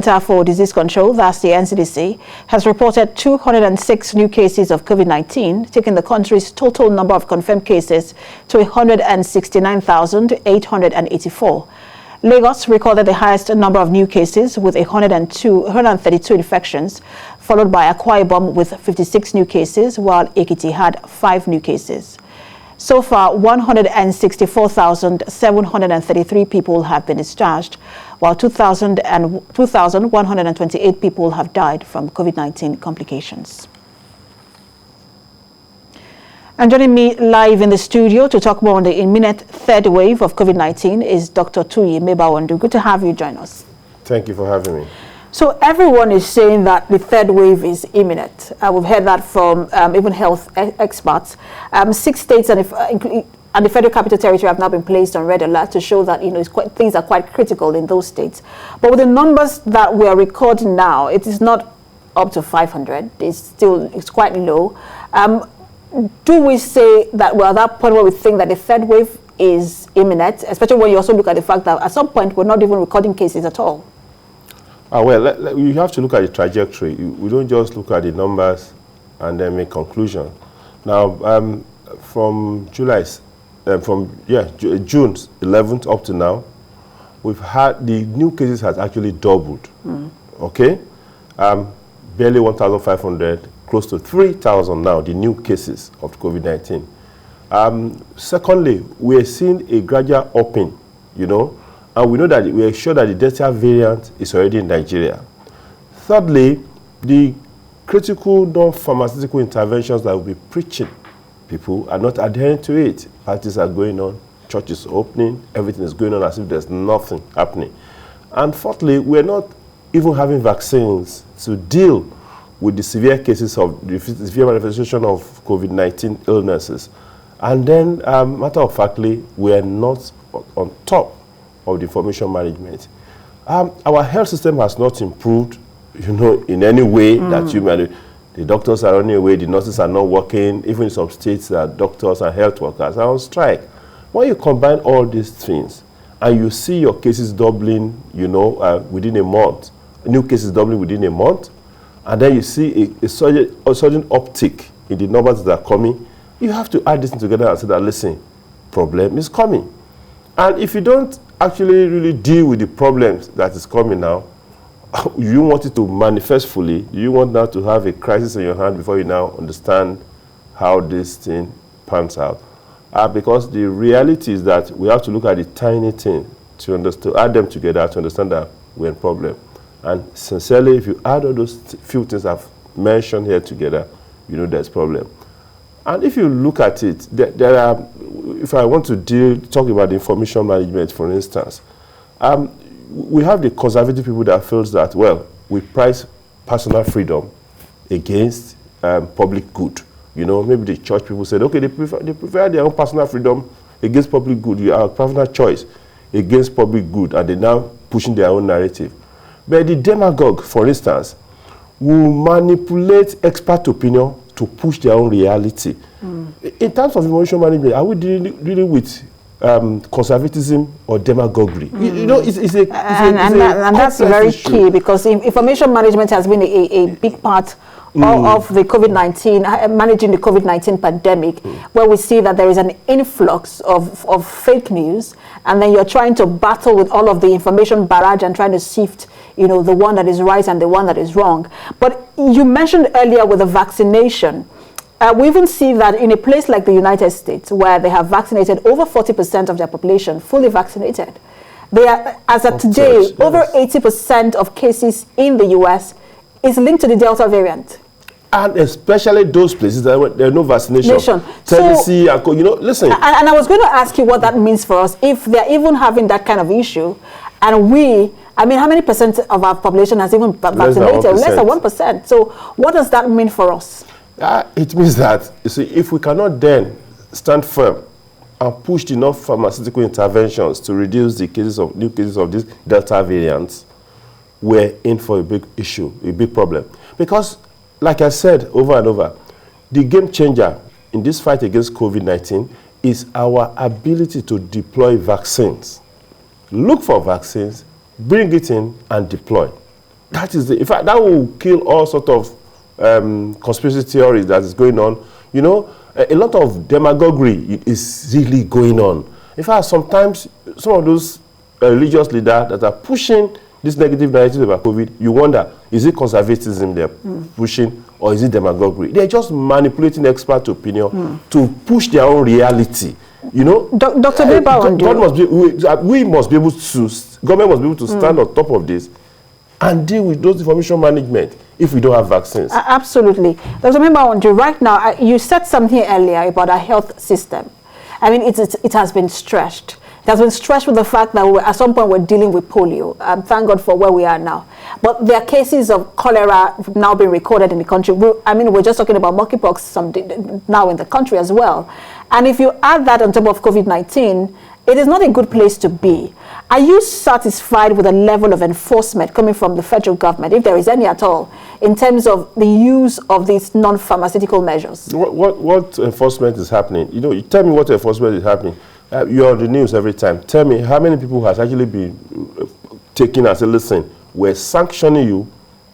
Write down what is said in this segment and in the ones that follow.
Center for Disease Control, that's the NCDC, has reported 206 new cases of COVID-19, taking the country's total number of confirmed cases to 169,884. Lagos recorded the highest number of new cases with 132 infections, followed by Akwa Ibom with 56 new cases, while Ekiti had 5 new cases. So far, 164,733 people have been discharged, while 2,128 people have died from COVID-19 complications. And joining me live in the studio to talk more on the imminent third wave of COVID-19 is Dr. Tuyi Mebawondu. Good to have you join us. Thank you for having me. So everyone is saying that the third wave is imminent. We've heard that from even health experts. 6 states and the Federal Capital Territory have now been placed on red alert to show that things are quite critical in those states. But with the numbers that we are recording now, it is not up to 500. It's quite low. Do we say that we're at that point where we think that the third wave is imminent, especially when you also look at the fact that at some point we're not even recording cases at all? Well, you have to look at the trajectory. We don't just look at the numbers and then make conclusions. Now, from June 11th up to now, we've had the new cases has actually doubled. Okay, barely 1,500, close to 3,000 now. The new cases of COVID-19. Secondly, we are seeing a gradual upping. And we know that we are sure that the Delta variant is already in Nigeria. Thirdly, the critical non-pharmaceutical interventions that we'll be preaching, people are not adhering to it. Parties are going on, churches are opening, everything is going on as if there's nothing happening. And fourthly, we're not even having vaccines to deal with the severe cases of the severe manifestation of COVID-19 illnesses. And then, matter of factly, we are not on top of the information management. Our health system has not improved, in any way that the doctors are running away, the nurses are not working, even in some states that doctors and health workers are on strike. When you combine all these things and you see your cases doubling, within a month, new cases doubling within a month, and then you see a sudden uptick in the numbers that are coming, you have to add this together and say that, listen, problem is coming. And if you don't actually really deal with the problems that is coming now, you want it to manifest fully, you want now to have a crisis in your hand before you now understand how this thing pans out. Because the reality is that we have to look at the tiny thing to add them together to understand that we're in problem. And sincerely, if you add all those few things I've mentioned here together, there's problem. And if you look at it, there are, if I want to talk about the information management, for instance, we have the conservative people that feels that, well, we price personal freedom against public good. Maybe the church people said, okay, they prefer their own personal freedom against public good. You have personal choice against public good, and they're now pushing their own narrative. But the demagogue, for instance, will manipulate expert opinion to push their own reality. In terms of information management, are we dealing with conservatism or demagoguery? That's very key, because information management has been a big part of the COVID-19, managing the COVID-19 pandemic, where we see that there is an influx of fake news, and then you're trying to battle with all of the information barrage and trying to sift, the one that is right and the one that is wrong. But you mentioned earlier with the vaccination, we even see that in a place like the United States, where they have vaccinated over 40% of their population, fully vaccinated. They are, as of today, over 80% of cases in the US is linked to the Delta variant. And especially those places that there are no vaccination. TVC, listen. And I was going to ask you what that means for us, if they're even having that kind of issue, and how many percent of our population has even vaccinated? Less than 1%. So what does that mean for us? It means that, if we cannot then stand firm and push enough pharmaceutical interventions to reduce the new cases of these Delta variants, we're in for a big issue, a big problem. Because, like I said over and over, the game changer in this fight against COVID-19 is our ability to deploy vaccines. Look for vaccines, bring it in, and deploy. That is in fact, that will kill all sort of conspiracy theories that is going on. You know, a lot of demagoguery is really going on. In fact, sometimes some of those religious leaders that are pushing this negative narrative about COVID, you wonder, is it conservatism they're pushing or is it demagoguery? They're just manipulating expert opinion to push their own reality. You know, Dr. Mebawondu, government must be able to stand on top of this and deal with those information management if we don't have vaccines. Absolutely. Dr. Mebawondu, right now, you said something earlier about our health system. I mean, it has been stretched. It has been stretched with the fact that at some point we're dealing with polio. Thank God for where we are now. But there are cases of cholera now being recorded in the country. We're just talking about monkeypox now in the country as well. And if you add that on top of COVID-19, it is not a good place to be. Are you satisfied with the level of enforcement coming from the federal government, if there is any at all, in terms of the use of these non-pharmaceutical measures? What enforcement is happening? You know, you tell me what enforcement is happening. You're on the news every time. Tell me how many people has actually been taken and say, listen, we're sanctioning you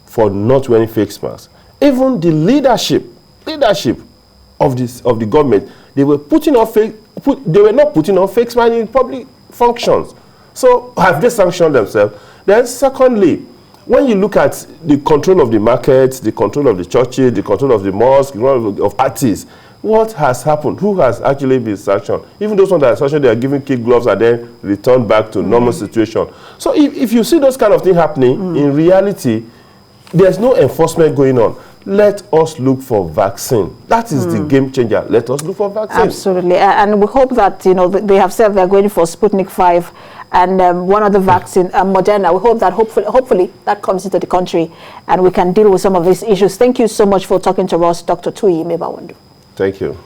for not wearing face masks. Even the leadership of the government, they were not putting on face masks in public functions. So have they sanctioned themselves? Then secondly, when you look at the control of the markets, the control of the churches, the control of the mosques, the control of artists, what has happened? Who has actually been sanctioned? Even those ones that are sanctioned, they are given kid gloves and then returned back to normal situation. So if you see those kind of things happening, in reality, there's no enforcement going on. Let us look for vaccine. That is the game changer. Let us look for vaccine. Absolutely. And we hope that, you know, they have said they're going for Sputnik 5 and one other vaccine, Moderna. We hope that hopefully that comes into the country and we can deal with some of these issues. Thank you so much for talking to us, Dr. Tuyi Mebawondu. Thank you.